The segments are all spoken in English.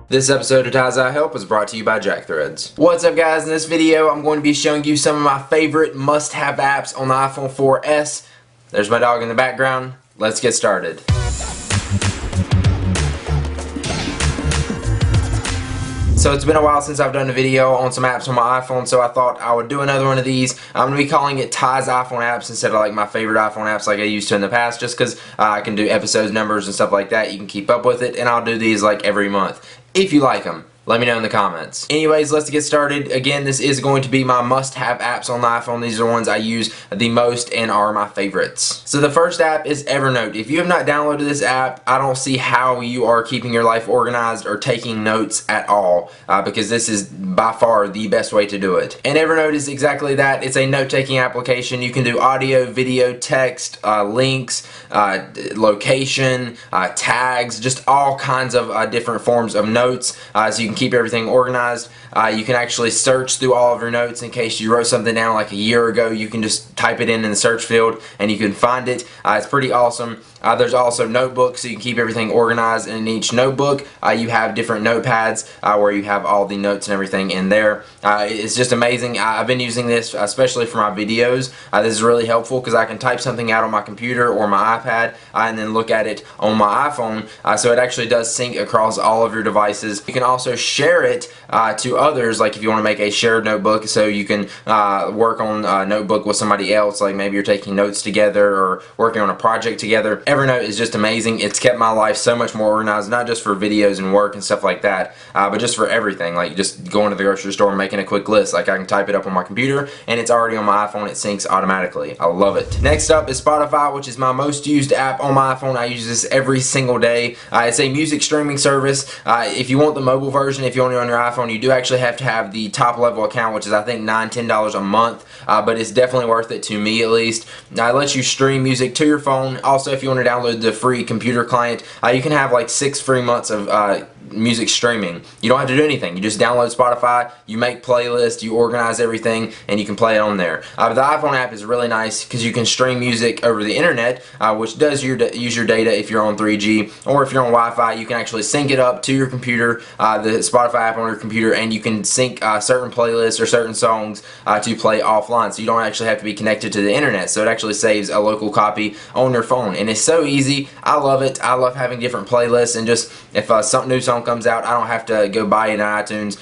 This episode of Ties I Help is brought to you by Jack Threads. What's up guys, in this video I'm going to be showing you some of my favorite must-have apps on the iPhone 4S. There's my dog in the background. Let's get started. So it's been a while since I've done a video on some apps on my iPhone, so I thought I would do another one of these. I'm going to be calling it Ty's iPhone apps instead of like my favorite iPhone apps like I used to in the past, just because I can do episodes numbers and stuff like that. You can keep up with it, and I'll do these like every month. If you like them, let me know in the comments. Anyways, let's get started. Again, this is going to be my must-have apps on the iPhone. These are the ones I use the most and are my favorites. So the first app is Evernote. If you have not downloaded this app, I don't see how you are keeping your life organized or taking notes at all, because this is by far the best way to do it. And Evernote is exactly that. It's a note-taking application. You can do audio, video, text, links, location, tags, just all kinds of different forms of notes, so you can keep everything organized. You can actually search through all of your notes in case you wrote something down like a year ago. You can just type it in the search field and you can find it. It's pretty awesome. There's also notebooks, so you can keep everything organized. And in each notebook you have different notepads where you have all the notes and everything in there. It's just amazing. I've been using this especially for my videos. This is really helpful because I can type something out on my computer or my iPad and then look at it on my iPhone, so it actually does sync across all of your devices. You can also share it to others, like if you want to make a shared notebook, so you can work on a notebook with somebody else, like maybe you're taking notes together or working on a project together. Evernote is just amazing. It's kept my life so much more organized, not just for videos and work and stuff like that, but just for everything, like just going to the grocery store and making a quick list. Like I can type it up on my computer and it's already on my iPhone. It syncs automatically. I love it. Next up is Spotify, which is my most used app on my iPhone. I use this every single day. It's a music streaming service. If you want the mobile version, if you want it on your iPhone, you do actually have to have the top level account, which is I think $9–10 a month, but it's definitely worth it to me at least. It lets you stream music to your phone. Also, if you want to download the free computer client, you can have like 6 free months of music streaming. You don't have to do anything. You just download Spotify, you make playlists, you organize everything, and you can play it on there. But the iPhone app is really nice because you can stream music over the internet, which does use your data if you're on 3G, or if you're on Wi-Fi. You can actually sync it up to your computer, the Spotify app on your computer, and you can sync certain playlists or certain songs to play offline, so you don't actually have to be connected to the internet. So it actually saves a local copy on your phone, and it's so easy. I love it. I love having different playlists, and just if some new song comes out, I don't have to go buy it in iTunes.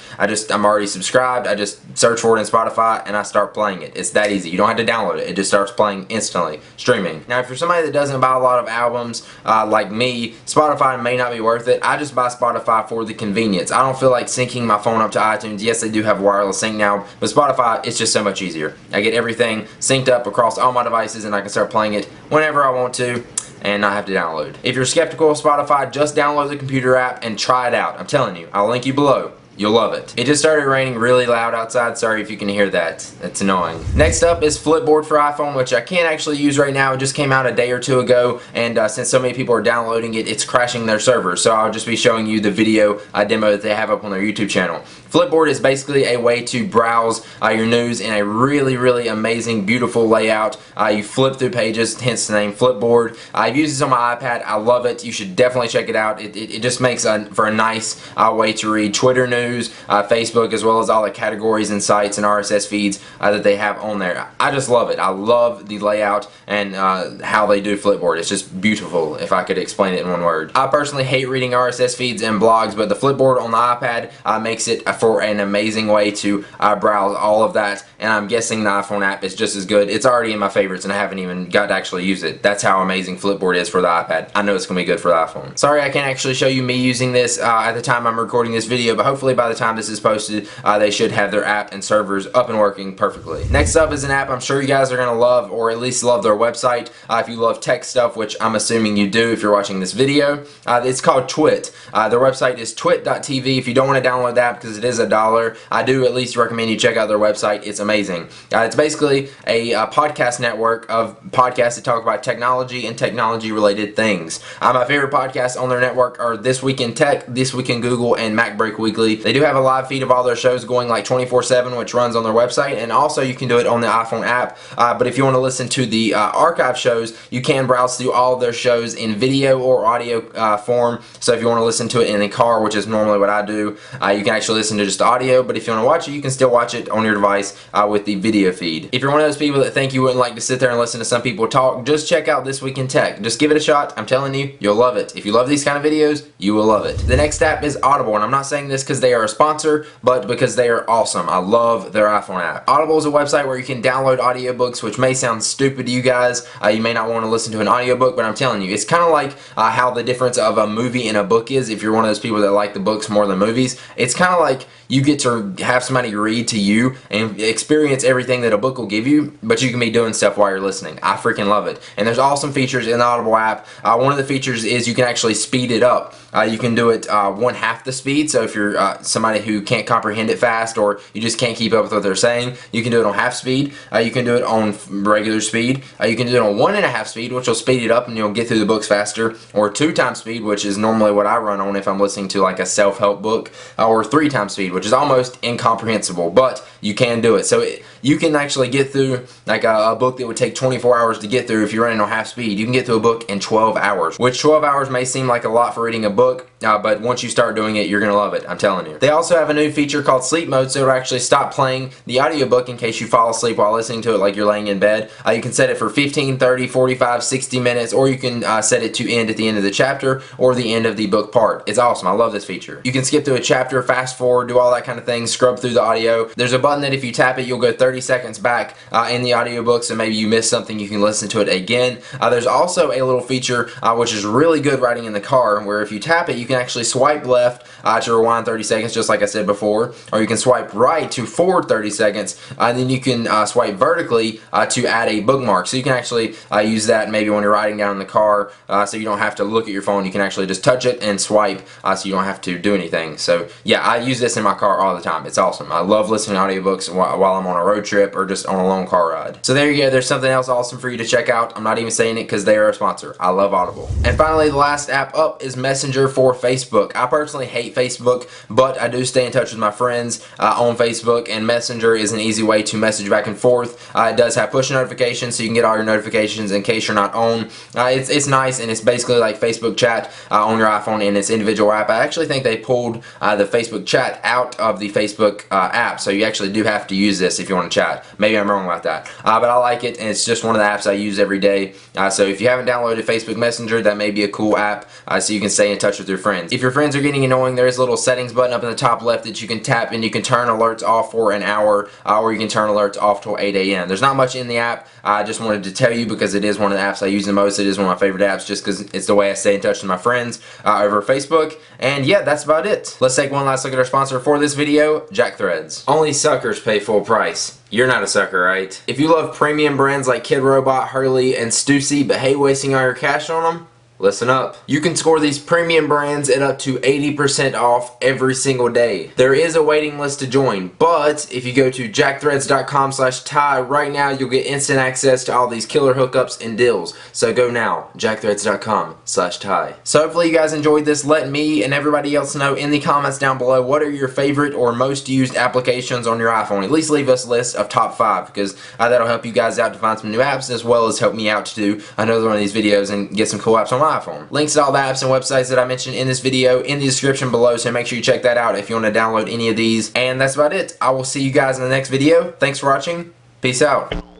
I'm already subscribed. I just search for it in Spotify and I start playing it. It's that easy. You don't have to download it. It just starts playing instantly, streaming. Now, if you're somebody that doesn't buy a lot of albums like me, Spotify may not be worth it. I just buy Spotify for the convenience. I don't feel like syncing my phone up to iTunes. Yes, they do have wireless sync now, but Spotify, it's just so much easier. I get everything synced up across all my devices and I can start playing it whenever I want to and not have to download. If you're skeptical of Spotify, just download the computer app and try it out. I'm telling you, I'll link you below. You'll love it. It just started raining really loud outside. Sorry if you can hear that. It's annoying. Next up is Flipboard for iPhone, which I can't actually use right now. It just came out a day or two ago, and since so many people are downloading it, it's crashing their servers. So I'll just be showing you the video demo that they have up on their YouTube channel. Flipboard is basically a way to browse your news in a really, really amazing, beautiful layout. You flip through pages, hence the name Flipboard. I've used this on my iPad. I love it. You should definitely check it out. It just makes for a nice way to read Twitter news, Facebook, as well as all the categories and sites and RSS feeds that they have on there. I just love it. I love the layout and how they do Flipboard. It's just beautiful, if I could explain it in one word. I personally hate reading RSS feeds and blogs, but the Flipboard on the iPad makes it for an amazing way to browse all of that, and I'm guessing the iPhone app is just as good. It's already in my favorites and I haven't even got to actually use it. That's how amazing Flipboard is for the iPad. I know it's going to be good for the iPhone. Sorry I can't actually show you me using this at the time I'm recording this video, but hopefully by the time this is posted, they should have their app and servers up and working perfectly. Next up is an app I'm sure you guys are going to love, or at least love their website. If you love tech stuff, which I'm assuming you do if you're watching this video, it's called Twit. Their website is twit.tv. If you don't want to download that because it is $1, I do at least recommend you check out their website. It's amazing. It's basically a podcast network of podcasts that talk about technology and technology related things. My favorite podcasts on their network are This Week in Tech, This Week in Google, and Mac Break Weekly. They do have a live feed of all their shows going like 24/7, which runs on their website, and also you can do it on the iPhone app. But if you want to listen to the archive shows, you can browse through all of their shows in video or audio form. So if you want to listen to it in the car, which is normally what I do, you can actually listen to just audio, but if you want to watch it, you can still watch it on your device with the video feed. If you're one of those people that think you wouldn't like to sit there and listen to some people talk, just check out This Week in Tech. Just give it a shot. I'm telling you, you'll love it. If you love these kind of videos, you will love it. The next app is Audible, and I'm not saying this because they are a sponsor, but because they are awesome. I love their iPhone app. Audible is a website where you can download audiobooks, which may sound stupid to you guys. You may not want to listen to an audiobook, but I'm telling you, it's kind of like how the difference of a movie and a book is. If you're one of those people that like the books more than movies, it's kind of like you get to have somebody read to you and experience everything that a book will give you, but you can be doing stuff while you're listening. I freaking love it. And there's awesome features in the Audible app. One of the features is you can actually speed it up. You can do it 1/2 the speed, so if you're somebody who can't comprehend it fast or you just can't keep up with what they're saying, you can do it on half speed. You can do it on regular speed. You can do it on 1.5 speed, which will speed it up and you'll get through the books faster, or 2 times speed, which is normally what I run on if I'm listening to like a self-help book, or 3 times speed, which is almost incomprehensible, but you can do it. So you can actually get through like a book that would take 24 hours to get through if you're running on half speed. You can get through a book in 12 hours, which 12 hours may seem like a lot for reading a book, but once you start doing it, you're going to love it. I'm telling you. They also have a new feature called sleep mode, so it'll actually stop playing the audiobook in case you fall asleep while listening to it like you're laying in bed. You can set it for 15, 30, 45, 60 minutes, or you can set it to end at the end of the chapter or the end of the book part. It's awesome. I love this feature. You can skip through a chapter, fast forward, do all that kind of thing, scrub through the audio. There's a button that if you tap it, you'll go 30 seconds back in the audiobook, so maybe you missed something, you can listen to it again. There's also a little feature which is really good riding in the car, where if you tap it, you can actually swipe left to rewind 30 seconds, just like I said before, or you can swipe right to forward 30 seconds, and then you can swipe vertically to add a bookmark. So you can actually use that maybe when you're riding down in the car, so you don't have to look at your phone. You can actually just touch it and swipe, so you don't have to do anything. So yeah, I use this in my car all the time. It's awesome. I love listening to audiobooks while I'm on a road trip or just on a long car ride. So there you go. There's something else awesome for you to check out. I'm not even saying it because they are a sponsor. I love Audible. And finally, the last app up is Messenger for Facebook. I personally hate Facebook, but I do stay in touch with my friends on Facebook, and Messenger is an easy way to message back and forth. It does have push notifications, so you can get all your notifications in case you're not on. It's nice, and it's basically like Facebook chat on your iPhone in its individual app. I actually think they pulled the Facebook chat out of the Facebook app, so you actually do have to use this if you want to chat. Maybe I'm wrong about that, but I like it, and it's just one of the apps I use every day. So if you haven't downloaded Facebook Messenger, that may be a cool app so you can stay in touch with your friends. If your friends are getting annoying, there is a little settings button up in the top left that you can tap, and you can turn alerts off for an hour, or you can turn alerts off till 8 a.m. There's not much in the app. I just wanted to tell you because it is one of the apps I use the most. It is one of my favorite apps just because it's the way I stay in touch with my friends over Facebook. And yeah, that's about it. Let's take one last look at our sponsor for this video, Jack Threads. Only suckers pay full price. You're not a sucker, right? If you love premium brands like Kid Robot, Hurley, and Stussy but hate wasting all your cash on them, listen up. You can score these premium brands at up to 80% off every single day. There is a waiting list to join, but if you go to jackthreads.com/Ty right now, you'll get instant access to all these killer hookups and deals. So go now, jackthreads.com/Ty. So hopefully you guys enjoyed this. Let me and everybody else know in the comments down below what are your favorite or most used applications on your iPhone. At least leave us a list of top 5 because that'll help you guys out to find some new apps, as well as help me out to do another one of these videos and get some cool apps on my iPhone. Links to all the apps and websites that I mentioned in this video in the description below, so make sure you check that out if you want to download any of these. And that's about it. I will see you guys in the next video. Thanks for watching. Peace out.